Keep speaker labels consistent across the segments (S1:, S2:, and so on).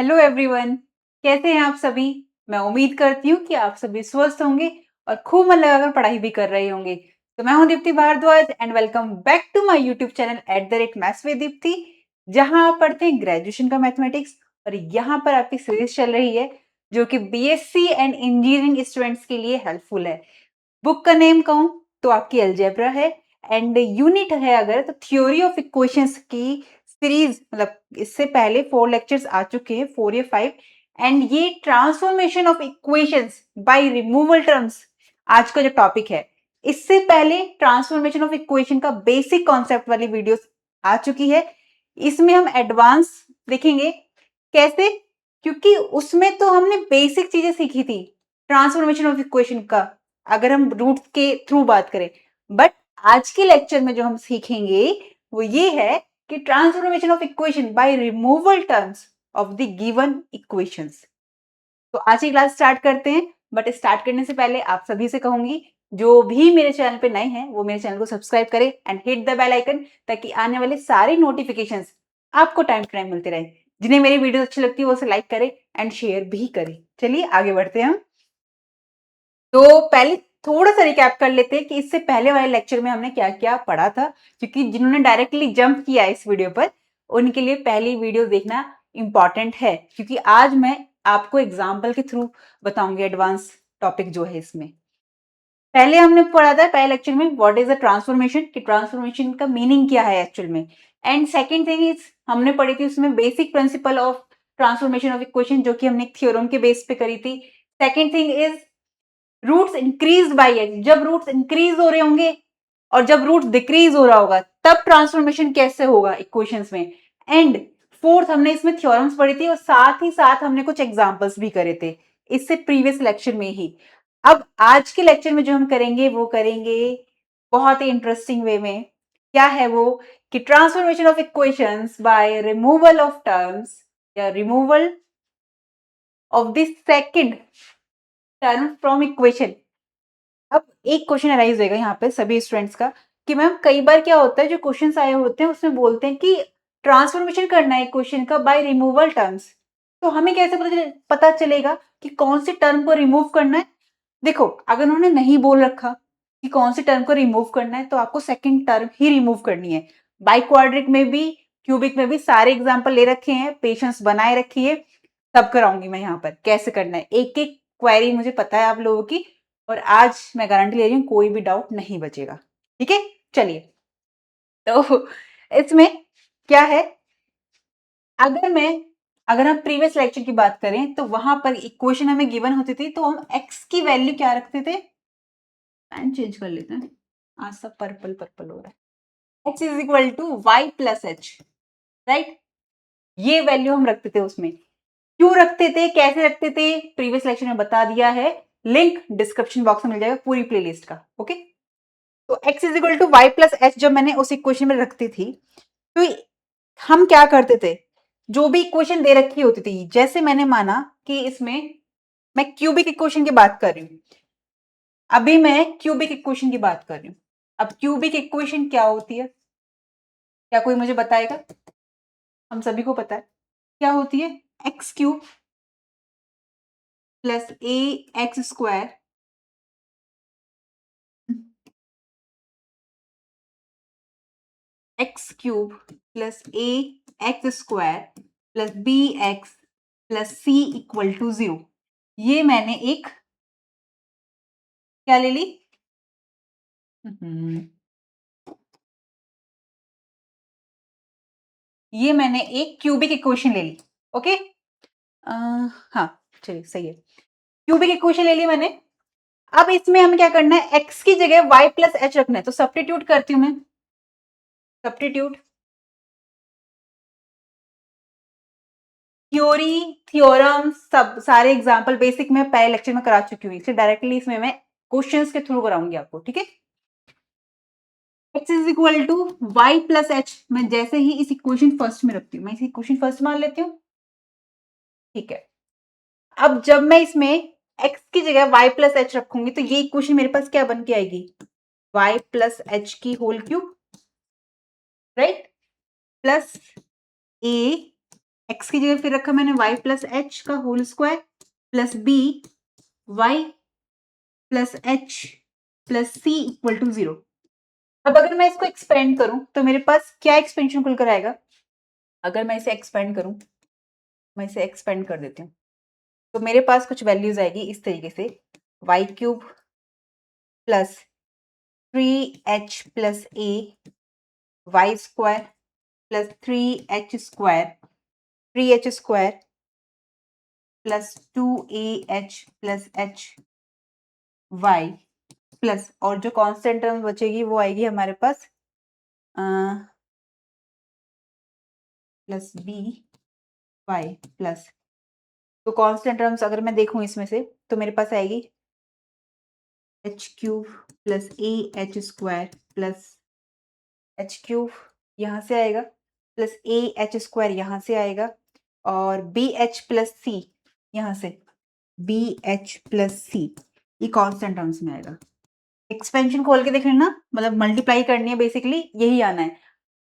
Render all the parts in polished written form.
S1: Hello everyone, कैसे हैं आप सभी। मैं उम्मीद करती हूँ कि आप सभी स्वस्थ होंगे और खूब मन लगाकर पढ़ाई भी कर रहे होंगे। तो मैं हूं Deepti Bhardwaj and welcome back to my YouTube channel @maths with Deepti, जहां आप पढ़ते हैं ग्रेजुएशन का मैथमेटिक्स। और यहाँ पर आपकी सीरीज चल रही है जो कि बीएससी एंड इंजीनियरिंग स्टूडेंट्स के लिए हेल्पफुल है। बुक का नेम कहूं तो आपकी अलजेब्रा है एंड यूनिट है अगर तो थ्योरी ऑफ इक्वेशंस की सीरीज, मतलब इससे पहले 4 लेक्चर्स आ चुके हैं, 4 या 5। एंड ये transformation of equations by removal terms आज का जो टॉपिक है। इससे पहले ट्रांसफॉर्मेशन ऑफ इक्वेशन का बेसिक कॉन्सेप्ट वाली वीडियोस आ चुकी है। इसमें हम एडवांस देखेंगे कैसे, क्योंकि उसमें तो हमने बेसिक चीजें सीखी थी ट्रांसफॉर्मेशन ऑफ इक्वेशन का, अगर हम रूट्स के थ्रू बात करें। बट आज के लेक्चर में जो हम सीखेंगे वो ये है कि transformation of equation by removal terms of the given equations. तो आज की क्लास स्टार्ट करते हैं। बट स्टार्ट करने से पहले आप सभी से कहूंगी, जो भी मेरे चैनल पे नए हैं वो मेरे चैनल को सब्सक्राइब करें and hit the bell icon, ताकि आने वाले सारे नोटिफिकेशंस आपको टाइम टू टाइम मिलते रहे। जिन्हें मेरी वीडियो अच्छी लगती है वो उसे लाइक करें एंड शेयर भी करें। चलिए आगे बढ़ते हैं हम। तो पहले थोड़ा सा रिकैप कर लेते हैं कि इससे पहले वाले लेक्चर में हमने क्या क्या पढ़ा था, क्योंकि जिन्होंने डायरेक्टली जंप किया इस वीडियो पर उनके लिए पहली वीडियो देखना इंपॉर्टेंट है, क्योंकि आज मैं आपको एग्जाम्पल के थ्रू बताऊंगी एडवांस टॉपिक जो है इसमें। पहले हमने पढ़ा था पहले लेक्चर में व्हाट इज अ ट्रांसफॉर्मेशन, कि ट्रांसफॉर्मेशन का मीनिंग क्या है एक्चुअल में। एंड सेकंड थिंग इज हमने पढ़ी थी उसमें basic principle of transformation of equation, जो कि हमने एक थ्योरम के बेस पे करी थी। Second thing is roots increase by h, जब रूट्स इंक्रीज हो रहे होंगे और जब रूट्स डिक्रीज हो रहा होगा तब ट्रांसफॉर्मेशन कैसे होगा इक्वेशंस में। एंड फोर्थ हमने इसमें थ्योरम्स पढ़ी थी और साथ ही साथ हमने कुछ एग्जांपल्स भी करे थे इससे प्रीवियस लेक्चर में ही। अब आज के लेक्चर में जो हम करेंगे वो करेंगे बहुत ही इंटरेस्टिंग वे में। क्या है वो, कि transformation of equations by removal of terms या removal of the second term from equation. अब एक क्वेश्चन अराइज होगा यहाँ पे सभी स्टूडेंट्स का, कि मैम कई बार क्या होता है जो क्वेश्चंस आए होते हैं उसमें बोलते हैं कि ट्रांसफॉर्मेशन करना है क्वेश्चन का बाय रिमूवल टर्म्स। तो हमें कैसे पता चलेगा कि कौन से टर्म को रिमूव करना है। देखो, अगर उन्होंने नहीं बोल रखा कि कौन से टर्म को रिमूव करना है तो आपको सेकंड टर्म ही रिमूव करनी है। बाई क्वाड्रिक में भी क्यूबिक में भी सारे एग्जाम्पल ले रखे हैं, पेशेंस बनाए रखिए। सब कराऊंगी मैं यहाँ पर कैसे करना है, एक एक क्वेरी मुझे पता है आप लोगों की, और आज मैं गारंटी ले रही हूँ कोई भी डाउट नहीं बचेगा। ठीक है, चलिए। तो इसमें क्या है, अगर हम प्रीवियस लेक्चर की बात करें तो वहां पर इक्वेशन हमें गिवन होती थी, तो हम एक्स की वैल्यू क्या रखते थे। पेन चेंज कर लेते हैं, आज सब पर्पल पर्पल हो रहा है। X is equal to y plus h, right. ये वैल्यू हम रखते थे उसमें। क्यों रखते थे, कैसे रखते थे, प्रीवियस लेक्चर में बता दिया है। लिंक डिस्क्रिप्शन बॉक्स में मिल जाएगा पूरी प्लेलिस्ट का। ओके, तो x is equal to y plus h जब मैंने उस इक्वेशन में रखती थी, तो हम क्या करते थे, जो भी इक्वेशन दे रखी होती थी, जैसे मैंने माना कि इसमें मैं क्यूबिक इक्वेशन की बात कर रही हूँ, अभी मैं क्यूबिक इक्वेशन की बात कर रही हूँ। अब क्यूबिक इक्वेशन क्या होती है, क्या कोई मुझे बताएगा। हम सभी को पता है क्या होती है, x cube plus a x square x cube plus a x square plus b x plus c equal to 0। ये मैंने एक क्या ले ली, ये मैंने एक क्यूबिक इक्वेशन ले ली। ओके, हाँ चलिए सही है, क्यूबिक इक्वेशन ले ली मैंने। अब इसमें हमें क्या करना है, एक्स की जगह वाई प्लस एच रखना है, तो सब्स्टिट्यूट करती हूं मैं। सब्स्टिट्यूट, थ्योरी थ्योरम सब सारे एग्जांपल बेसिक में पहले लेक्चर में करा चुकी हूँ, इसलिए डायरेक्टली इसमें मैं क्वेश्चंस के थ्रू कराऊंगी आपको। ठीक है, x is equal to y plus h, मैं जैसे ही इस इक्वेशन फर्स्ट में रखती हूँ, मैं इस इक्वेशन फर्स्ट मान लेती हूँ। ठीक है, अब जब मैं इसमें x की जगह y प्लस एच रखूंगी तो ये इक्वेशन मेरे पास क्या बन के आएगी, y प्लस एच की whole cube, right, plus a x की जगह फिर रखा मैंने y प्लस एच का whole square plus b y plus h plus c equal to 0। अब अगर मैं इसको एक्सपेंड करूं तो मेरे पास क्या एक्सपेंशन खुलकर आएगा? अगर मैं इसे एक्सपेंड करूं, मैं इसे एक्सपेंड कर देती हूँ, तो मेरे पास कुछ वैल्यूज आएगी इस तरीके से, y cube plus 3h plus a y square plus 3h square plus 2ah plus h y plus, और जो कांस्टेंट टर्म बचेगी वो आएगी हमारे पास प्लस बी वाई प्लस, तो कांस्टेंट टर्म्स अगर मैं देखूं इसमें से तो मेरे पास आएगी h cube plus a h square plus h cube यहाँ से आएगा प्लस ए एच स्क्वायर यहाँ से आएगा और बी एच प्लस सी यहाँ से बी एच प्लस सी, ये कांस्टेंट टर्म्स में आएगा। एक्सपेंशन खोल के देख लेना, मतलब मल्टीप्लाई करनी है, बेसिकली यही आना है।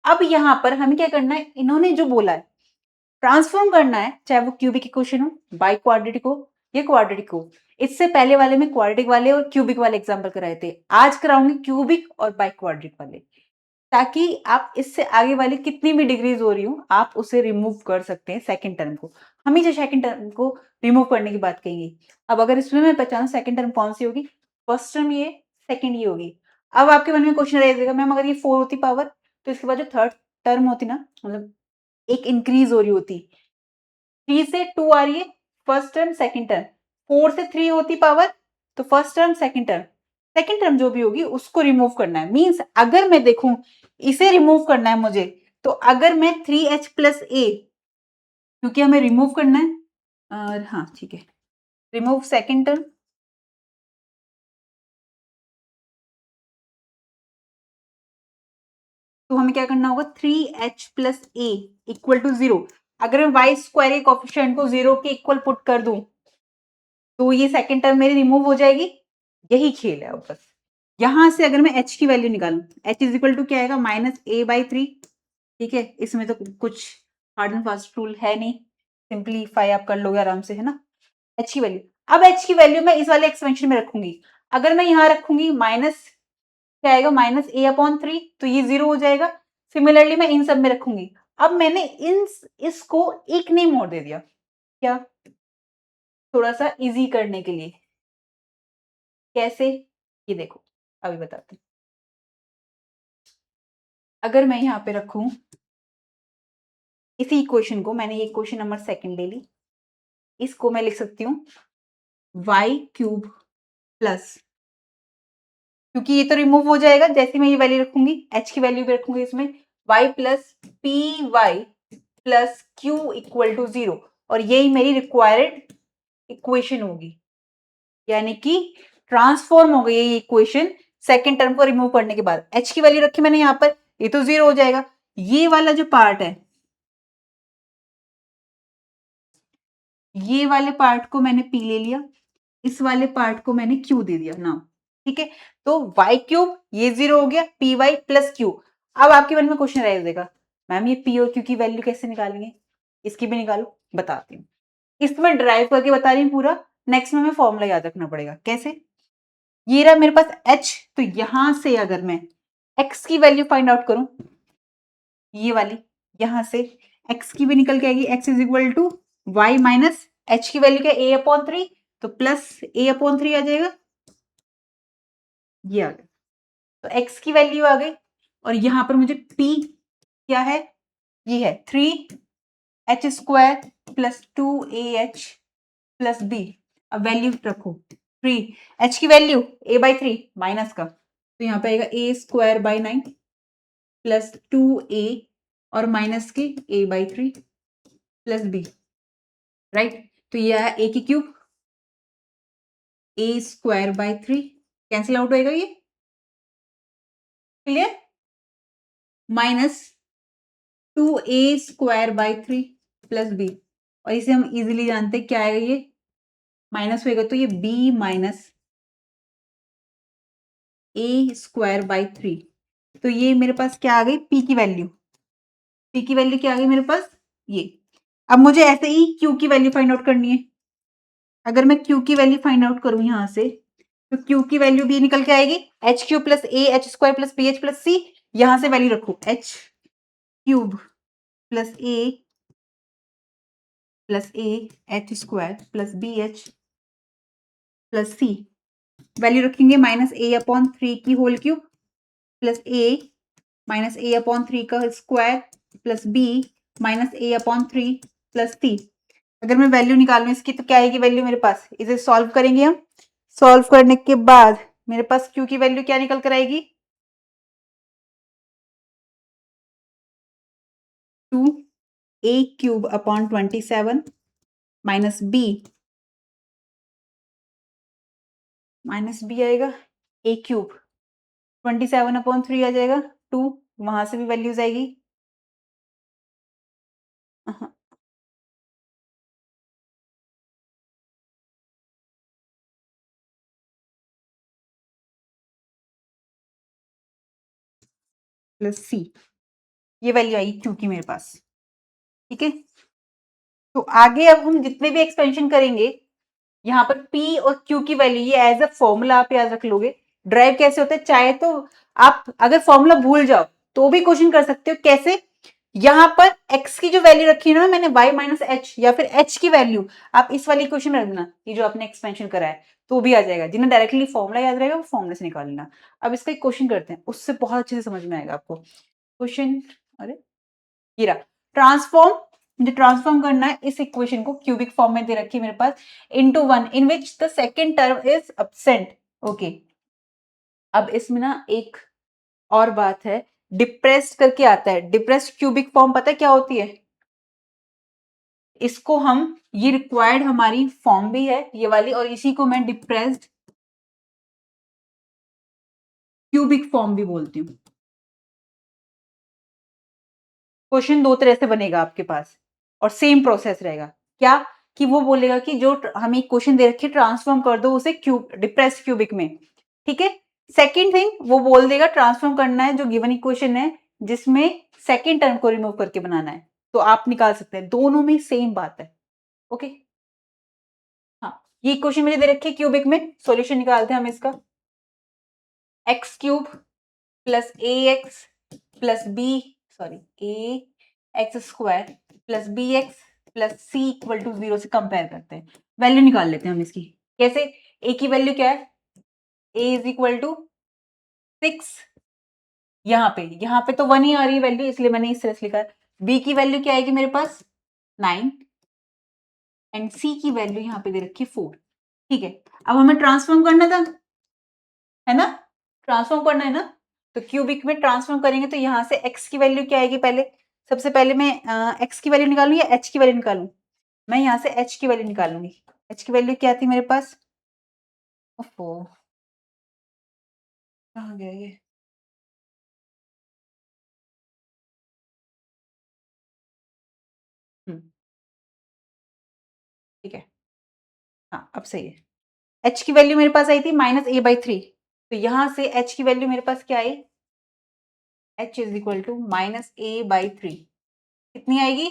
S1: अब यहाँ पर हमें क्या करना है, इन्होंने जो बोला है ट्रांसफॉर्म करना है, चाहे वो क्यूबिक इक्वेशन हो, बाई क्वाड्रेटिक हो या क्वाड्रेटिक हो। इससे पहले वाले में क्वाड्रेटिक वाले और क्यूबिक वाले एग्जांपल कराए थे, आज कराऊंगी क्यूबिक और बाई क्वाड्रेटिक वाले, ताकि आप इससे आगे वाली कितनी भी डिग्रीज हो रही हो आप उसे रिमूव कर सकते हैं सेकंड टर्म को। हमेशा सेकंड टर्म को रिमूव करने की बात कहेंगे। अब अगर इसमें मैं पहचानूं सेकंड टर्म कौन सी होगी, फर्स्ट टर्म ये, सेकंड ये होगी। अब आपके मन में क्वेश्चन रह जाएगा, मैम अगर ये 4 होती पावर तो इसके बाद जो थर्ड टर्म होती ना, मतलब एक इंक्रीज हो रही होती, 3 से 2 आ रही है फर्स्ट टर्म सेकंड टर्म, 4 से 3 होती पावर तो फर्स्ट टर्म सेकंड टर्म जो भी होगी उसको रिमूव करना है। मींस अगर मैं देखूं इसे रिमूव करना है मुझे, तो अगर मैं 3h प्लस ए, क्योंकि हमें रिमूव करना है, और हाँ ठीक है, रिमूव सेकंड टर्म, तो हमें क्या करना होगा, 3h plus a equal to 0। अगर मैं वाई स्क्वायर के कोफिशिएंट को 0 के इक्वल पुट कर दूं तो ये सेकंड टर्म मेरी रिमूव हो जाएगी। यही खेल है अब बस। यहां से अगर मैं h की वैल्यू निकालूं, h इज इक्वल टू क्या आएगा, माइनस ए बाई 3। ठीक है, इसमें तो कुछ हार्ड एंड फास्ट रूल है नहीं, सिंपलीफाई आप कर लोगे आराम से, है ना। h की वैल्यू, अब h की वैल्यू मैं इस वाले एक्सपेंशन में रखूंगी। अगर मैं यहाँ रखूंगी माइनस, क्या आएगा, माइनस ए अपॉन 3, तो ये 0 हो जाएगा। सिमिलरली मैं इन सब में रखूंगी। अब मैंने इसको एक नेम और दे दिया, क्या, थोड़ा सा इजी करने के लिए। कैसे, ये देखो अभी बताते हैं। अगर मैं यहाँ पे रखूं इसी इक्वेशन को, मैंने ये इक्वेशन नंबर सेकंड ले ली, इसको मैं लिख सकती हूँ वाई क्यूब प्लस, क्योंकि ये तो रिमूव हो जाएगा जैसे मैं ये वैल्यू रखूंगी, एच की वैल्यू भी रखूंगी इसमें, y plus P y plus q equal to 0, और यही मेरी रिक्वायर्ड इक्वेशन होगी, यानी कि ट्रांसफॉर्म हो गई ये इक्वेशन सेकंड टर्म को रिमूव करने के बाद। एच की वैल्यू रखी मैंने यहाँ पर, ये तो 0 हो जाएगा। ये वाला जो पार्ट है, ये वाले पार्ट को मैंने पी ले लिया, इस वाले पार्ट को मैंने क्यू दे दिया नाम। ठीक है, तो वाई क्यूब ये 0 हो गया, पी वाई प्लस क्यू। अब आपके मन में क्वेश्चन रह जाएगा, मैम ये पी और क्यू की वैल्यू कैसे निकालेंगे, इसकी भी निकालो, बताती हूँ। इसमें ड्राइव करके बता रही हूँ पूरा, नेक्स्ट में हमें फॉर्मूला याद रखना पड़ेगा। कैसे, ये रहा मेरे पास h, तो यहां से अगर मैं x की वैल्यू फाइंड आउट करूं, ये वाली, यहां से x की भी निकल के आएगी, x is equal to y minus h की वैल्यू क्या, a अपॉन 3, तो प्लस a अपॉन 3 आ जाएगा, ये आ गया। तो x की वैल्यू आ गई, और यहां पर मुझे p क्या है, ये है 3h square plus 2ah plus b। अब वैल्यू रखो, 3h की वैल्यू a बाई 3 माइनस का, तो यहाँ पे आएगा a square by 9 plus 2a और माइनस के a by 3 plus b, right. तो ये आया a की cube, a square by 3 cancel out होएगा ये, clear, minus 2a square by 3 plus b, और इसे हम इजीली जानते हैं क्या आएगा, ये माइनस होएगा तो ये b minus a square by 3। तो ये मेरे पास क्या आ गई, p की वैल्यू, p की वैल्यू क्या आ गई मेरे पास, ये अब मुझे ऐसे ही क्यू की वैल्यू फाइंड आउट करनी है। अगर मैं क्यू की वैल्यू फाइंड आउट करूं यहां से, तो क्यू की वैल्यू भी निकल के आएगी h cube plus a h square plus b h plus c. यहां से वैल्यू रखू h cube plus a h square plus b h plus c. Value रखेंगे माइनस ए अपॉन 3 की whole cube plus a minus a upon 3 का square plus b minus a upon 3 plus c. अगर मैं value निकालूं इसकी तो क्या आएगी वैल्यू मेरे पास, इसे सॉल्व करेंगे हम। सॉल्व करने के बाद मेरे पास क्यू की वैल्यू क्या निकल कर आएगी, 2 ए क्यूब अपॉन 27 माइनस बी आएगा ए क्यूब 27 अपॉन 3 आ जाएगा 2, वहां से भी वैल्यूज आएगी प्लस सी। ये वैल्यू आई क्यू की मेरे पास। ठीक है, तो आगे अब हम जितने भी एक्सपेंशन करेंगे यहाँ पर P और Q की वैल्यू ये एज अ फॉर्मूला आप याद रख लोगे। ड्राइव कैसे होता है, चाहे तो आप अगर फॉर्मूला भूल जाओ तो भी क्वेश्चन कर सकते हो। कैसे, यहाँ पर x की जो वैल्यू रखी है ना मैंने y माइनस एच, या फिर h की वैल्यू आप इस वाली क्वेश्चन रख देना, ये जो आपने एक्सपेंशन करा है तो भी आ जाएगा। जिन्हें डायरेक्टली फॉर्मूला याद रहेगा वो फॉर्मूला से निकाल लेना। अब इसका एक क्वेश्चन करते हैं, उससे बहुत अच्छे से समझ में आएगा आपको क्वेश्चन। अरे ये रहा, ट्रांसफॉर्म, मुझे ट्रांसफॉर्म करना है इस इक्वेशन को, क्यूबिक फॉर्म में दे रखी है मेरे पास, into one in which the second term is absent. Okay, अब इसमें ना एक और बात है, डिप्रेस्ड करके आता है। डिप्रेस्ड क्यूबिक फॉर्म पता है क्या होती है, इसको हम, ये रिक्वायर्ड हमारी फॉर्म भी है ये वाली, और इसी को मैं डिप्रेस्ड क्यूबिक फॉर्म भी बोलती हूँ। क्वेश्चन दो तरह से बनेगा आपके पास और सेम प्रोसेस रहेगा। क्या, कि वो बोलेगा कि जो हमें क्वेश्चन दे रखे ट्रांसफॉर्म कर दो उसे क्यूब डिप्रेस्ड क्यूबिक में। ठीक है, सेकंड थिंग वो बोल देगा ट्रांसफॉर्म करना है जो गिवन इक्वेशन है जिसमें सेकंड टर्म को रिमूव करके बनाना है, तो आप निकाल सकते हैं, दोनों में सेम बात है। ओके, हाँ, ये क्वेश्चन मुझे दे रखे क्यूबिक में, सॉल्यूशन निकालते हैं हम इसका। X cube plus a x plus b, sorry a x square plus b x plus c equal to 0 से कंपेयर करते हैं। वैल्यू निकाल लेते हैं हम इसकी। कैसे, ए की वैल्यू क्या है, ए इज इक्वल टू 6, यहाँ पे तो 1 ही आ रही है वैल्यू इसलिए मैंने इस तरह से लिखा है। बी की वैल्यू क्या आएगी मेरे पास 9 एंड सी की वैल्यू यहाँ पे दे रखी है 4। ठीक है, अब हमें ट्रांसफॉर्म करना था, है ना, ट्रांसफॉर्म करना है ना, तो क्यूबिक में ट्रांसफॉर्म करेंगे तो यहाँ से x की वैल्यू क्या आएगी, पहले सबसे पहले मैं x की वैल्यू निकालूं या h की वैल्यू निकालूं, मैं यहाँ से h की वैल्यू निकालूंगी। h की वैल्यू क्या थी मेरे पास, ओफो कहाँ गया ये, ठीक है, हाँ अब सही है। h की वैल्यू मेरे पास आई थी -a/3, तो यहाँ से h की वैल्यू मेरे पास क्या आई, h is equal to -a/3 कितनी आएगी,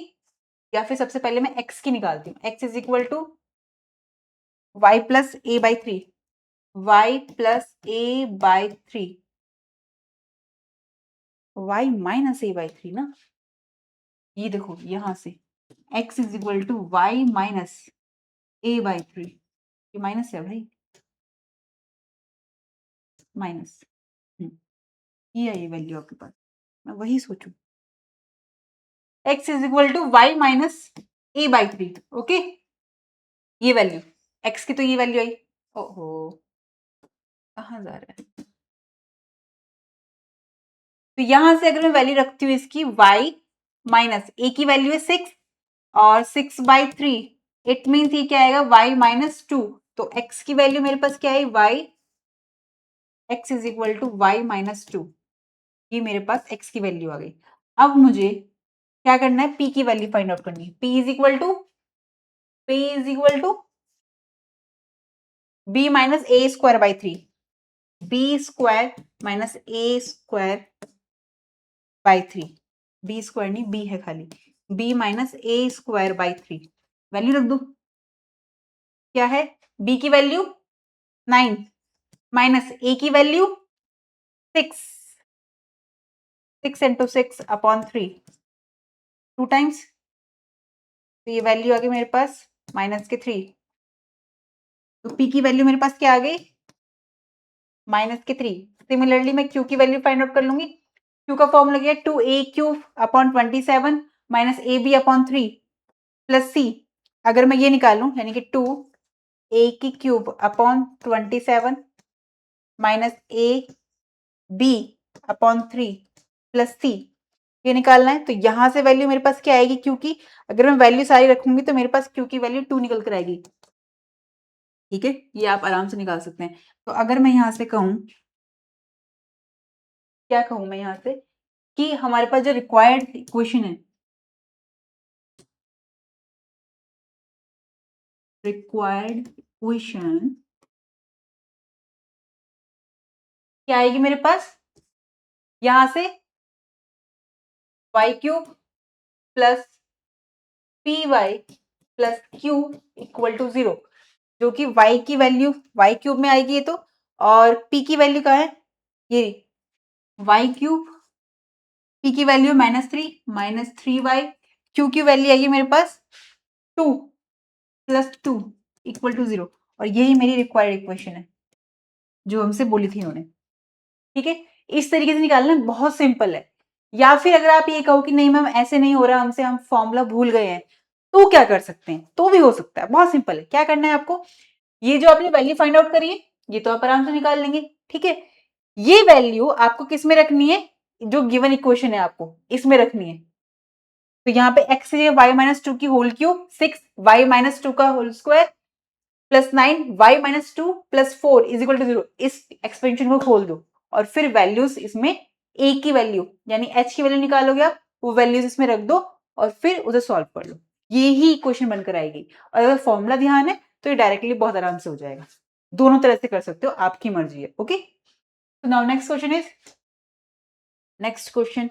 S1: या फिर सबसे पहले मैं x की निकालती हूँ, x is equal to y plus a/3, y plus a/3, y minus a/3 ना, ये देखो यहां से x is equal to y minus a/3, ये माइनस है भाई, माइनस, ये है ये वैल्यू आपके पास, मैं वही सोचू, x is equal to y minus a/3। Okay, ये वैल्यू x की तो ये वैल्यू आई, ओहो कहाँ जा रहा है, तो यहां से अगर मैं वैल्यू रखती हूँ इसकी y माइनस a की वैल्यू है 6 और 6/3, इट मीन्स ये क्या आएगा y माइनस 2, तो x की वैल्यू मेरे पास क्या है y, x is equal to y minus 2, ये मेरे पास x की वैल्यू आ गई। अब मुझे क्या करना है, p की वैल्यू फाइंड आउट करनी है। p is equal to b minus a square by 3, b square minus a square by 3, b square नहीं b है खाली, b minus a square by 3। Value रख दो, क्या है? b की वैल्यू 9 माइनस a की वैल्यू 6, 6 इंटू 6 अपॉन 3, 2 टाइम्स, तो ये वैल्यू आ गई मेरे पास माइनस के 3। तो p की वैल्यू मेरे पास क्या आ गई? माइनस के 3। सिमिलरली मैं q की वैल्यू फाइंड आउट कर लूंगी। q का फॉर्मूला क्या है? 2a cube upon 27 minus ab upon 3 plus c। अगर मैं ये निकालूं यानी कि 2a की cube upon 27 minus a b upon 3 plus c, ये निकालना है। तो यहां से वैल्यू मेरे पास क्या आएगी? क्योंकि अगर मैं वैल्यू सारी रखूंगी तो मेरे पास क्यू की वैल्यू 2 निकल कर आएगी। ठीक है, ये आप आराम से निकाल सकते हैं। तो अगर मैं यहां से कहूं, क्या कहूं मैं यहां से, कि हमारे पास जो रिक्वायर्ड इक्वेशन है, रिक्वायर्ड इक्वेशन क्या आएगी मेरे पास? यहां से y cube plus P y plus q equal to 0, जो कि y की वैल्यू y क्यूब में आएगी ये तो, और p की वैल्यू क्या है? ये y क्यूब, p की value minus three y, q की वैल्यू आएगी मेरे पास 2 प्लस 2 इक्वल टू 0, और यही मेरी रिक्वायर्ड इक्वेशन है जो हमसे बोली थी उन्होंने। ठीक है, इस तरीके से निकालना बहुत सिंपल है। या फिर अगर आप ये कहो कि नहीं मैम ऐसे नहीं हो रहा हमसे, हम फॉर्मूला भूल गए हैं, तो क्या कर सकते हैं? तो भी हो सकता है, बहुत सिंपल है। क्या करना है आपको? ये जो आपने वैल्यू फाइंड आउट करी है, ये तो आप आराम से निकाल लेंगे। ठीक है, ये वैल्यू आपको किस में रखनी है? जो गिवन इक्वेशन है आपको इसमें रखनी है। तो यहाँ पे x है y माइनस 2 की होल क्यूब, 6 y माइनस 2 का whole square plus 9 y minus 2 plus 4 is equal to 0। इस एक्सपेंशन को खोल दो और फिर वैल्यूज इसमें a की वैल्यू यानी h की वैल्यू निकालोगे आप, वो वैल्यूज इसमें रख दो और फिर उसे सॉल्व कर लो। ये ही इक्वेशन बनकर आएगी। और अगर फॉर्मूला ध्यान है तो ये डायरेक्टली बहुत आराम से हो जाएगा। दोनों तरह से कर सकते हो, आपकी मर्जी है। ओके, तो now next question is, next question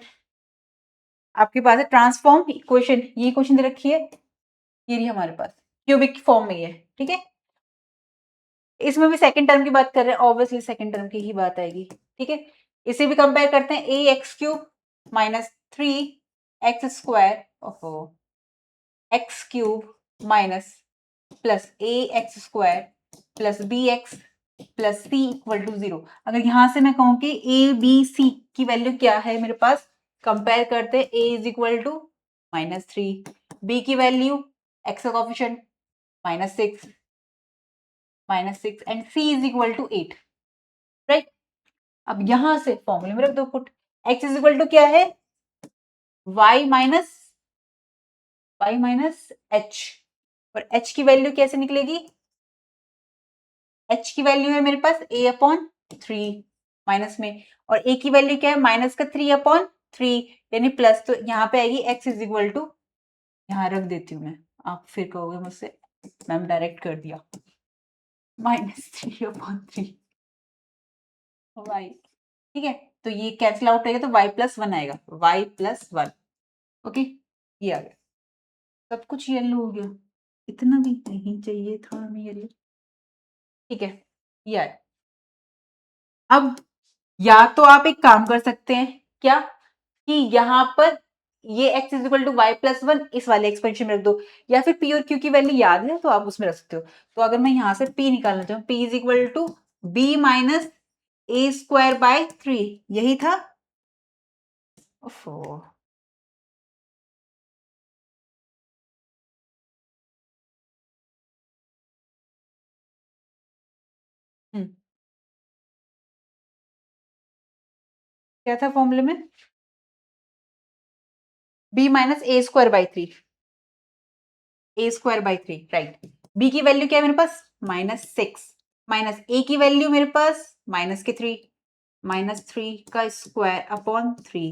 S1: आपके पास है ट्रांसफॉर्म इक्वेशन। ये क्वेश्चन दे रखी है, ये रही हमारे पास, क्यूबिक फॉर्म में ही है। ठीक है, इसमें भी सेकंड टर्म की बात कर रहे हैं, ऑब्वियसली सेकंड टर्म की ही बात आएगी। ठीक है, इसे भी कंपेयर करते हैं, a x cube minus 3 x square x cube minus plus a x square plus b x plus c equal to 0। अगर यहां से मैं कहूं कि ए बी सी की वैल्यू क्या है मेरे पास, कंपेयर करते हैं। A is equal to -3, b की वैल्यू एक्स का coefficient -6 and c is equal to 8। Right, अब यहां से फॉर्मूले में रख दो put. X is equal to क्या है? वाई माइनस एच, और एच की वैल्यू कैसे निकलेगी? एच की वैल्यू है मेरे पास a अपॉन 3 माइनस में, और a की वैल्यू क्या है? माइनस का 3 अपॉन 3 यानी प्लस, तो यहाँ पे आएगी x इज इक्वल टू, यहाँ रख देती हूँ मैं, आप फिर कहोगे मुझसे मैम डायरेक्ट कर दिया, -3 अपॉन 3 वाई। ठीक है, तो ये कैंसिल आउट रहेगा तो y प्लस 1 आएगा, y प्लस 1। ओके, ये आ गया। सब कुछ येलो हो गया, इतना भी नहीं चाहिए था हमें येलो। ठीक है, ये आया। अब या तो आप एक काम कर सकते हैं, क्या कि यहाँ पर ये x is equal to y plus 1 इस वाले एक्सपेंशन में रख दो, या फिर p और q की वैल्यू याद है तो आप उसमें रख सकते हो। तो अगर मैं यहाँ से p निकालना चाहूँ, p is equal to b minus a square by 3, यही था। ओफो, हम्म, क्या था फॉर्मूले में? b minus a square by 3, A square by 3, right. b की वैल्यू क्या है मेरे पास? -6 माइनस a की वैल्यू मेरे पास -3, -3 का स्क्वायर अपॉन 3,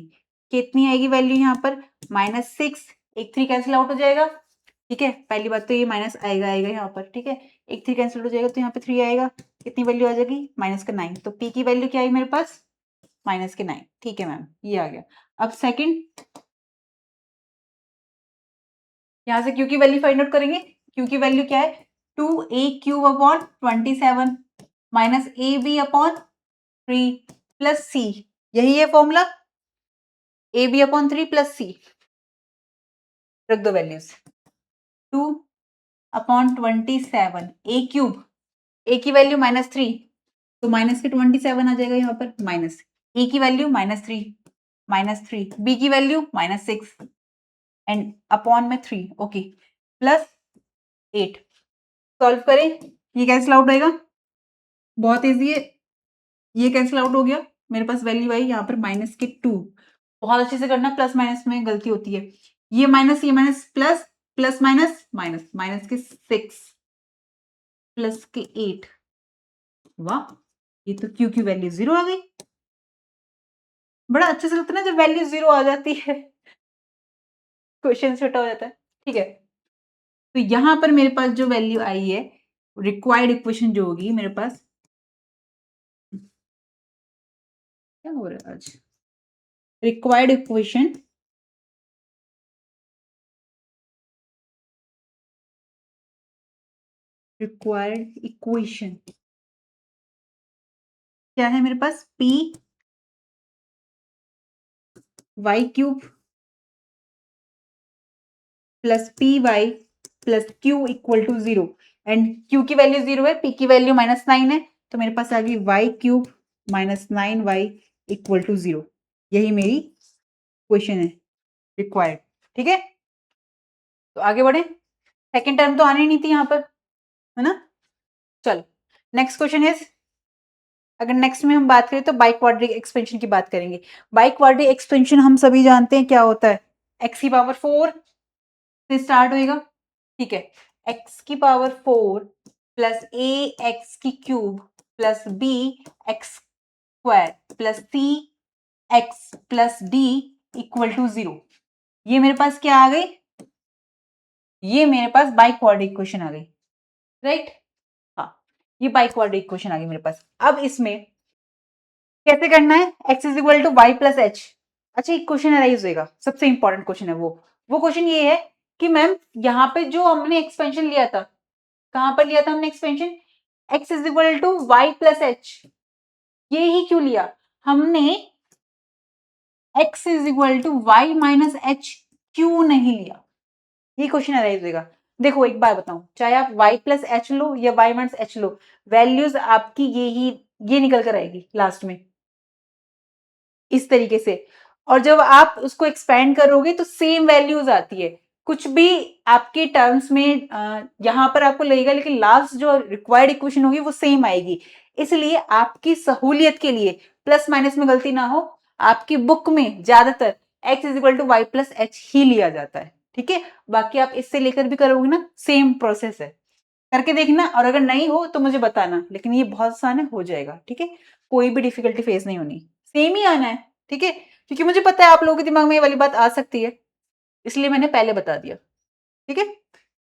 S1: कितनी आएगी वैल्यू यहाँ पर? -6, एक 3 कैंसिल आउट हो जाएगा। ठीक है, पहली बात तो ये माइनस आएगा आएगा यहाँ पर। ठीक है, एक 3 कैंसिल हो जाएगा तो यहाँ पे 3 आएगा, कितनी वैल्यू आ जाएगी? -9। तो p की वैल्यू क्या आई मेरे पास? -9। ठीक है मैम, ये आ गया। अब सेकंड, यहाँ से क्यू की वैल्यू फाइंड आउट करेंगे। क्यू की वैल्यू क्या है, 2a³ upon 27 minus ab upon 3 plus c, यही है formula, ab upon 3 plus c। रख दो वैल्यूज, 2 अपॉन 27 a³, a की वैल्यू -3 तो माइनस के 27 आ जाएगा यहाँ पर, माइनस ए की वैल्यू -3 बी की वैल्यू -6 एंड अपॉन में 3, ओके, प्लस 8। सॉल्व करें, ये कैंसिल आउट होएगा, बहुत इजी है, ये कैंसिल आउट हो गया, मेरे पास वैल्यू आई यहाँ पर -2। बहुत अच्छे से करना, प्लस माइनस में गलती होती है, ये minus plus plus minus minus, minus के 6 प्लस के 8। वाह, ये तो क्यू की वैल्यू 0 आ गई। बड़ा अच्छे से लगता है ना जब वैल्यू 0 आ जाती है, क्वेश्चन छोटा हो जाता है। ठीक है, तो यहां पर मेरे पास जो वैल्यू आई है, रिक्वायर्ड इक्वेशन जो होगी मेरे पास, क्या हो रहा है आज, रिक्वायर्ड इक्वेशन क्या है मेरे पास, p y³ plus P y plus q equal to 0 and q की वैल्यू 0 है, p की वैल्यू -9 है, तो मेरे पास आ गई y³ -9y इक्वल टू 0। यही मेरी क्वेश्चन है रिक्वायर्ड। ठीक है, तो आगे बढ़े, सेकेंड टर्म तो आनी नहीं थी यहाँ पर, है ना। चलो नेक्स्ट क्वेश्चन इज, अगर नेक्स्ट में हम बात करें तो बाई क्वाड्रिक एक्सपेंशन की बात करेंगे। बाई क्वाड्रिक एक्सपेंशन हम सभी जानते हैं क्या होता है, एक्स की पावर 4 से स्टार्ट होएगा। ठीक है, एक्स की पावर 4 प्लस ए एक्स की cube plus b x square plus c x plus d equal to 0। ये मेरे पास क्या आ गई, ये मेरे पास बाई क्वाड्रिक इक्वेशन आ गई, राइट। हाँ, ये बाई क्वाड्रिक इक्वेशन आ गई मेरे पास। अब इसमें कैसे करना है, x is equal to y plus h. अच्छा, एक क्वेश्चन अराइज होगा, सबसे इंपॉर्टेंट क्वेश्चन है वो क्वेश्चन ये है कि मैम यहाँ पे जो हमने एक्सपेंशन लिया था, कहां पर लिया था हमने expansion, x is equal to y plus h, ये ही क्यों लिया हमने, x is equal to y minus h क्यों नहीं लिया, ये क्वेश्चन अराइज होगा। देखो एक बार बताऊं, चाहे आप y प्लस एच लो या y माइनस एच लो, वैल्यूज आपकी ये निकल कर आएगी लास्ट में इस तरीके से, और जब आप उसको एक्सपेंड करोगे तो सेम वैल्यूज आती है, कुछ भी आपके टर्म्स में यहां पर आपको लगेगा, लेकिन लास्ट जो रिक्वायर्ड इक्वेशन होगी वो सेम आएगी। इसलिए आपकी सहूलियत के लिए प्लस माइनस में गलती ना हो, आपकी बुक में ज्यादातर x is equal to y plus h ही लिया जाता है। ठीक है, बाकी आप इससे लेकर भी करोगे ना, सेम प्रोसेस है, करके देखना, और अगर नहीं हो तो मुझे बताना, लेकिन ये बहुत आसान है, हो जाएगा। ठीक है, कोई भी डिफिकल्टी फेस नहीं होनी, सेम ही आना है। ठीक है, क्योंकि मुझे पता है आप लोगों के दिमाग में ये वाली बात आ सकती है, इसलिए मैंने पहले बता दिया। ठीक है,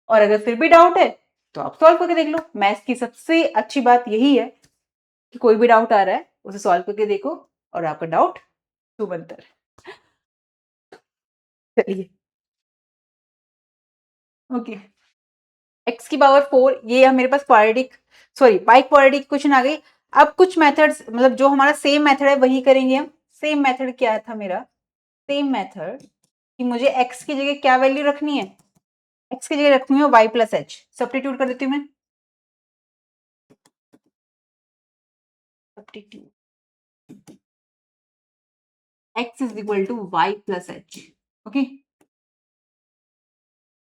S1: और अगर फिर भी डाउट है तो आप सॉल्व करके देख लो। मैथ्स की सबसे अच्छी बात यही है कि कोई भी डाउट आ रहा है उसे सॉल्व करके देखो और आपका डाउट क्यों बनता है। चलिए, ओके, एक्स की पावर 4, ये मेरे पास quadratic, sorry biquadratic question आ गई। अब कुछ मेथड्स, मतलब जो हमारा सेम मेथड है वही करेंगे हम। सेम मेथड क्या था मेरा, सेम मेथड कि मुझे x की जगह क्या वैल्यू रखनी है, x की जगह रखनी है y प्लस एच, सब्स्टिट्यूट कर देती हूँ मैं, substitute x is equal to y plus h. Okay,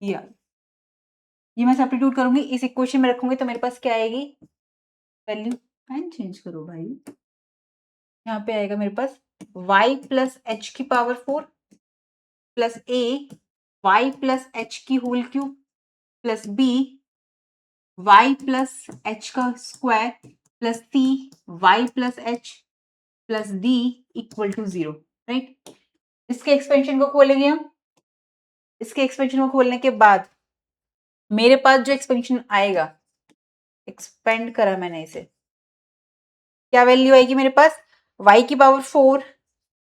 S1: ये मैं सब्स्टिट्यूट करूंगी, इस इक्वेशन में रखूंगी तो मेरे पास क्या आएगी वैल्यू, साइन चेंज करो भाई, यहाँ पे आएगा मेरे पास y प्लस एच की power 4 plus a y plus h की whole cube plus b y plus h का square plus c y plus h plus d equal to 0, right. इसके एक्सपेंशन को खोलेंगे हम, इसके एक्सपेंशन को खोलने के बाद मेरे पास जो एक्सपेंशन आएगा, एक्सपेंड करा मैंने इसे, क्या वैल्यू आएगी मेरे पास y की पावर 4,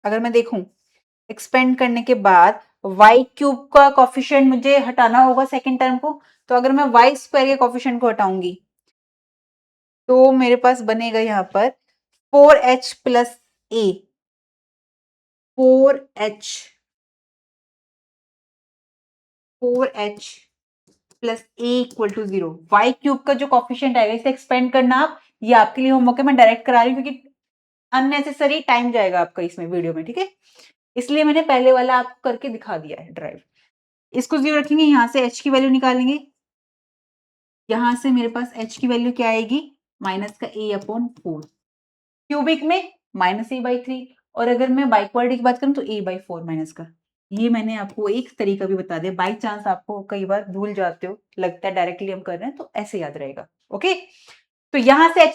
S1: अगर मैं देखूं एक्सपेंड करने के बाद वाई क्यूब का कॉफिशिएंट मुझे हटाना होगा सेकेंड टर्म को, तो अगर मैं वाई स्क्वायर के कॉफिशिएंट को हटाऊंगी तो मेरे पास बनेगा यहाँ पर 4h plus a, 4h 4h plus a equal to 0। Y cube का जो कॉफिशिएंट आएगा इसे एक्सपेंड करना आप, ये आपके लिए होमवर्क है, मैं डायरेक्ट करा रही हूँ क्योंकि अननेसेसरी टाइम जाएगा आपका इसमें वीडियो में, ठीक है, इसलिए मैंने पहले वाला आपको करके दिखा दिया है ड्राइव। इसको 0 रखेंगे, यहाँ से h की वैल्यू निकालेंगे, यहाँ से मेरे पास h की वैल्यू क्या आएगी, माइनस का a अपॉन 4, क्यूबिक में माइनस a बाई 3, और अगर मैं बाइक्वालिटी की बात करूँ तो a बाई 4 माइनस का। ये मैंने आपको एक तरीका भी बता दिया, बाई चांस आपको कई बार भूल जाते हो, लगता है डायरेक्टली हम कर रहे हैं तो ऐसे याद रहेगा। ओके, तो यहाँ से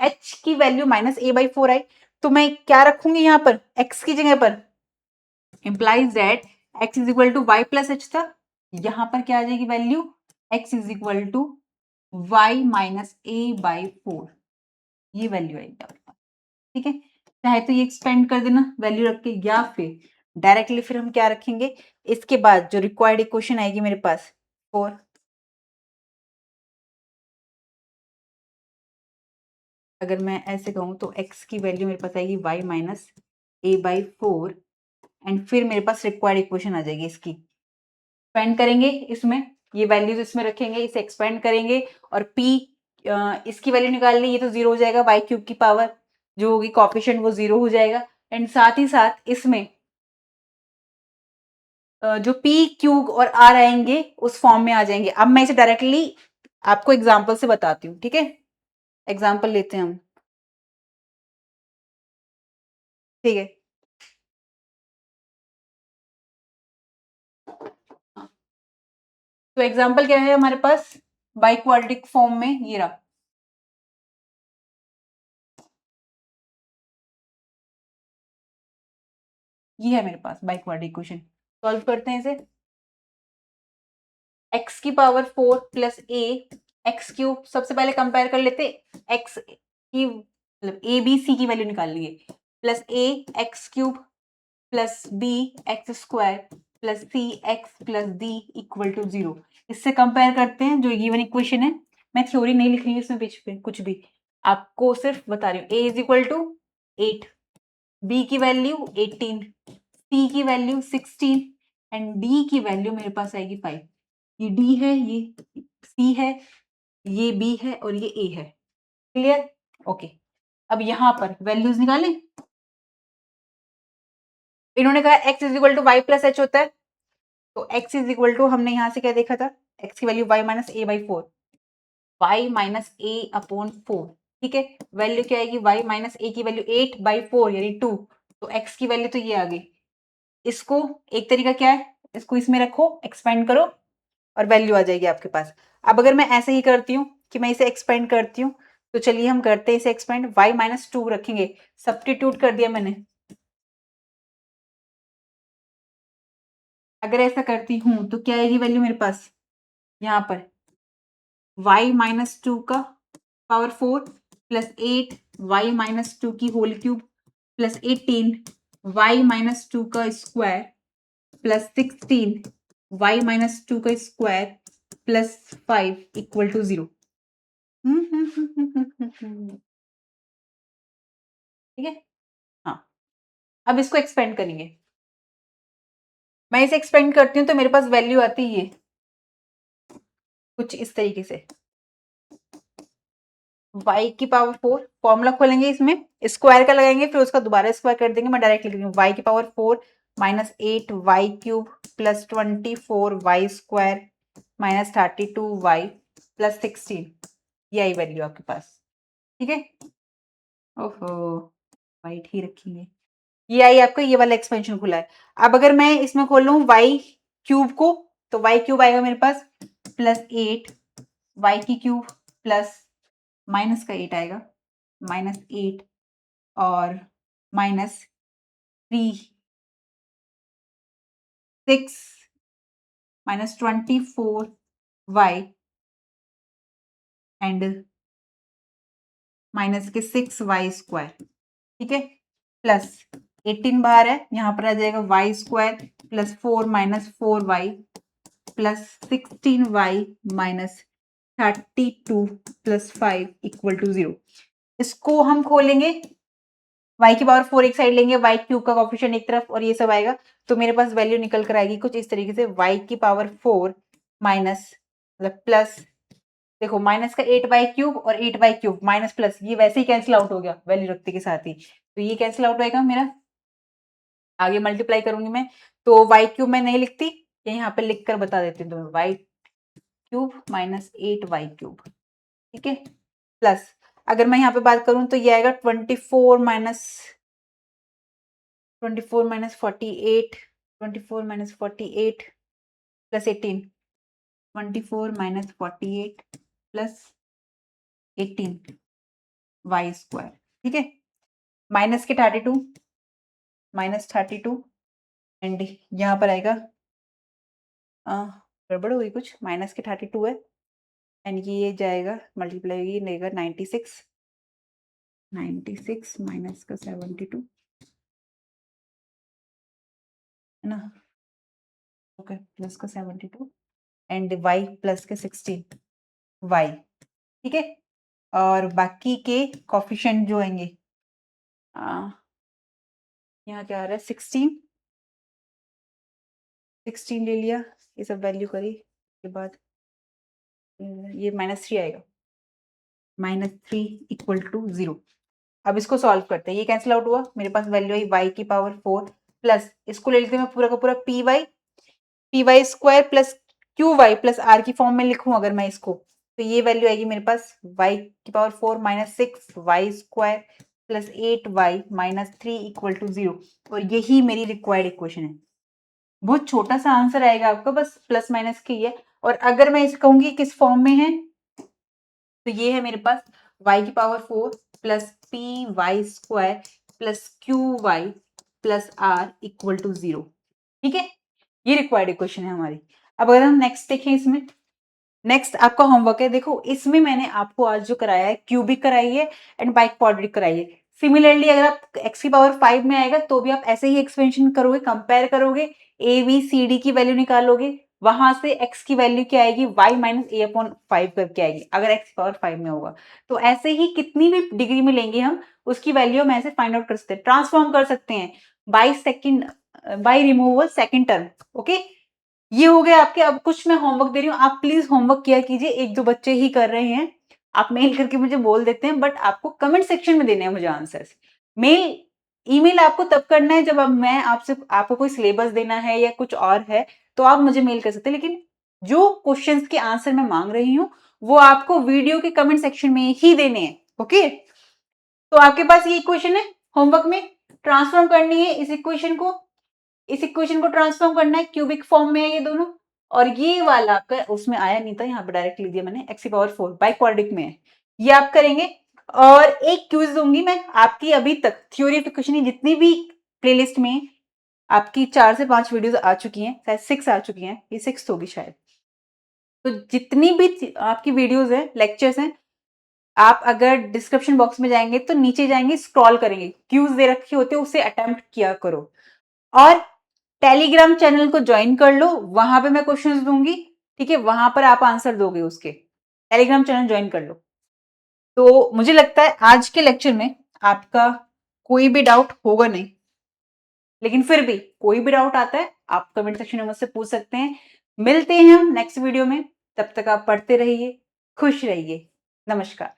S1: h की वैल्यू माइनस a बाई 4 आई, तो मैं क्या रखूंगी यहाँ पर x की जगह पर, implies that x is equal to y plus h था, यहाँ पर क्या आ जाएगी value, x is equal to y minus a by 4, ये वैल्यू आएगी आपके पास, ठीक है। चाहे तो ये एक्सपेंड कर देना वैल्यू रख के, या फिर डायरेक्टली फिर हम क्या रखेंगे, इसके बाद जो रिक्वायर्ड इक्वेशन आएगी मेरे पास 4, अगर मैं ऐसे कहूँ तो x की वैल्यू मेरे पास आएगी y minus a by 4, and फिर मेरे पास रिक्वायर्ड इक्वेशन आ जाएगी इसकी, एक्सपेंड करेंगे इसमें, ये वैल्यूज इसमें रखेंगे, इसे एक्सपेंड करेंगे, और p इसकी वैल्यू निकाल ली, ये तो 0 हो जाएगा, y क्यूब की पावर जो होगी कॉफिशिएंट वो 0 हो जाएगा, एंड साथ ही साथ इसमें जो p q और r आएंगे उस फॉर्म में आ जाएंगे। अब मैं इसे डायरेक्टली आपको एग्जाम्पल से बताती हूँ, ठीक है, एग्जाम्पल लेते हैं हम, ठीक है। तो एग्जाम्पल क्या है हमारे पास, बाई क्वाड्रेटिक फॉर्म में ये रहा, ये है मेरे पास बाई क्वाड्रेटिक इक्वेशन, सॉल्व करते हैं इसे, x की power 4 plus a x cube, सबसे पहले कंपेयर कर लेते, x की मतलब ए बी सी की वैल्यू निकाल लिए, plus a x cube plus b x square plus c x plus d equal to 0। इससे कंपेयर करते हैं जो गिवन इक्वेशन है, मैं थ्योरी नहीं लिख रही हूँ इसमें बीच पे कुछ भी, आपको सिर्फ बता रही हूँ, ए इज इक्वल टू 8, बी की वैल्यू 18, सी की वैल्यू 16, एंड डी की वैल्यू मेरे पास आएगी 5। ये डी है, ये सी है, ये बी है और ये ए है, क्लियर, ओके। अब यहाँ पर वैल्यूज निकालें, इन्होंने कहा x is equal to y plus h होता है, तो x इज इक्वल टू हमने यहाँ से क्या देखा था, x की value y minus a by 4, y minus a upon 4, ठीक है, वैल्यू क्या आएगी, y माइनस ए की वैल्यू 8 बाई 4 यानी 2, तो x की वैल्यू तो ये आ गई। इसको एक तरीका क्या है, इसको इसमें रखो, एक्सपेंड करो और वैल्यू आ जाएगी आपके पास। अब अगर मैं ऐसे ही करती हूँ कि मैं इसे एक्सपेंड करती हूँ, तो चलिए हम करते हैं इसे एक्सपेंड, y माइनस 2 रखेंगे, सब्स्टिट्यूट कर दिया मैंने, अगर ऐसा करती हूँ तो क्या आएगी वैल्यू मेरे पास, यहाँ पर y माइनस 2 का पावर 4 प्लस 8 y माइनस 2 की whole cube plus 18 y minus 2 का स्क्वायर प्लस 16 y माइनस 2 का स्क्वायर प्लस 5 इक्वल टू 0। ठीक है, हाँ, अब इसको एक्सपेंड करेंगे, मैं इसे एक्सपेंड करती हूँ तो मेरे पास वैल्यू आती है कुछ इस तरीके से, y की पावर 4, फॉर्मूला खोलेंगे, इसमें स्क्वायर का लगाएंगे, फिर उसका दोबारा स्क्वायर कर देंगे, मैं डायरेक्ट लिख रही हूँ y की power 4 minus 8 y cube plus 24 y square minus 32 y plus 16, ये आई वैल्यू आपके पास, ठीक है। ओहो, वाइट ही रखेंगे, ये आई आपका, ये वाला एक्सपेंशन खुला है। अब अगर मैं इसमें खोल लूँ वाई क्यूब को, तो वाई क्यूब आएगा मेरे पास प्लस 8 वाई की क्यूब प्लस माइनस का 8 आएगा, माइनस 8 और minus 3 6 minus 24 y and minus के 6 वाई स्क्वायर, ठीक है, प्लस 18 बाहर है, यहाँ पर आ जाएगा y square plus 4 minus 4y plus 16y minus 32 plus 5 equal to 0। इसको हम खोलेंगे, y की पावर 4 एक साइड लेंगे, y क्यूब का कोफिशिएंट एक तरफ और ये सब आएगा, तो मेरे पास वैल्यू निकल कर आएगी कुछ इस तरीके से, y की पावर 4 माइनस मतलब प्लस, देखो माइनस का 8y क्यूब और 8y क्यूब माइनस प्लस, ये वैसे ही कैंसिल आउट हो गया वैल्यू रखते के साथ ही, तो ये कैंसिल आउट होएगा मेरा, आगे मल्टीप्लाई करूंगी मैं, तो y क्यूब मैं नहीं लिखती, ये यहाँ पे लिख कर बता देती हूँ तुम्हें, y cube minus 8y cube, ठीक है, प्लस अगर मैं यहाँ पे बात करूं तो ये आएगा 24 minus 48 plus 18, 24 minus 48 plus 18 y square, ठीक है, माइनस के 32 माइनस 32 एंड यहाँ पर आएगा गड़बड़ हुई कुछ, माइनस के 32 है एंड ये जाएगा मल्टीप्लाई रहेगा 96 माइनस का 72 है ना, ओके, प्लस का 72 एंड y प्लस के 16 y, ठीक है, और बाकी के कोफिशिएंट जो आएंगे, यहाँ क्या आ रहा है 16 ले लिया, ये सब वैल्यू करी के बाद ये -3 आएगा, -3 इक्वल टू 0। अब इसको सॉल्व करते हैं, ये कैंसिल आउट हुआ, मेरे पास वैल्यू आई y की पावर 4 प्लस इसको ले लेते हैं मैं पूरा का पूरा P Y square plus Q Y plus R की फॉर्म में लिखूं अगर मैं इसको, तो ये वैल्यू आएगी मेरे पास y की power 4 minus 6y square plus 8y minus 3 equal to 0, और यही मेरी रिक्वायर्ड इक्वेशन है। बहुत छोटा सा आंसर आएगा आपका, बस प्लस माइनस की है, और अगर मैं इसे कहूंगी किस फॉर्म में है, तो ये है मेरे पास y की power 4 plus P Y square plus Q Y plus R equal to 0, ठीक है, ये रिक्वायर्ड इक्वेशन है हमारी। अब अगर हम नेक्स्ट देखें, इसमें नेक्स्ट आपका होमवर्क है, देखो इसमें मैंने आपको आज जो कराया है क्यूबिक कराई है एंड बाइक क्वाड्रेटिक कराई है। सिमिलरली अगर आप x की पावर 5 में आएगा तो भी आप ऐसे ही एक्सपेंशन करोगे, कंपेयर करोगे, ए बी सी डी की वैल्यू निकालोगे, वहां से x की वैल्यू क्या आएगी y माइनस ए अपॉन 5 करके आएगी अगर x की पावर 5 में होगा, तो ऐसे ही कितनी भी डिग्री में लेंगे हम उसकी वैल्यू हम ऐसे फाइंड आउट कर सकते हैं, ट्रांसफॉर्म कर सकते हैं by second, by removal second term, okay. ये हो गया आपके, अब कुछ मैं होमवर्क दे रही हूँ, आप प्लीज होमवर्क किया कीजिए, एक दो बच्चे ही कर रहे हैं, आप मेल करके मुझे बोल देते हैं, बट आपको कमेंट सेक्शन में देने हैं मुझे आंसर्स। मेल ईमेल आपको तब करना है जब अब मैं आपसे आपको कोई सिलेबस देना है या कुछ और है, तो आप मुझे मेल कर सकते हैं, लेकिन जो क्वेश्चंस के आंसर मैं मांग रही हूँ वो आपको वीडियो के कमेंट सेक्शन में ही देने हैं, ओके। तो आपके पास ये इक्वेशन है, होमवर्क में ट्रांसफॉर्म करनी है इस इक्वेशन को ट्रांसफॉर्म करना है, क्यूबिक फॉर्म में है ये दोनों, और ये वाला आपका उसमें आया नहीं था, यहाँ पे डायरेक्ट लिख दिया मैंने, x की पावर 4 बाई क्वाड्रेटिक में है, ये आप करेंगे। और एक क्यूज दूंगी मैं आपकी, अभी तक थ्योरी ऑफ इक्वेशन जितनी भी प्लेलिस्ट में आपकी 4 से 5 वीडियोस आ चुकी हैं, शायद 6 आ चुकी हैं, ये 6 होगी शायद, तो जितनी भी आपकी वीडियोस हैं, लेक्चर्स हैं, आप अगर डिस्क्रिप्शन बॉक्स में जाएंगे तो नीचे जाएंगे, स्क्रॉल करेंगे, क्यूज दे रखे होते हैं, उसे अटेम्प्ट किया करो, और टेलीग्राम चैनल को ज्वाइन कर लो, वहां पे मैं क्वेश्चंस दूंगी, ठीक है, वहां पर आप आंसर दोगे उसके, टेलीग्राम चैनल ज्वाइन कर लो। तो मुझे लगता है आज के लेक्चर में आपका कोई भी डाउट होगा नहीं, लेकिन फिर भी कोई भी डाउट आता है आप कमेंट सेक्शन में मुझसे पूछ सकते हैं। मिलते हैं हम नेक्स्ट वीडियो में, तब तक आप पढ़ते रहिए, खुश रहिए, नमस्कार।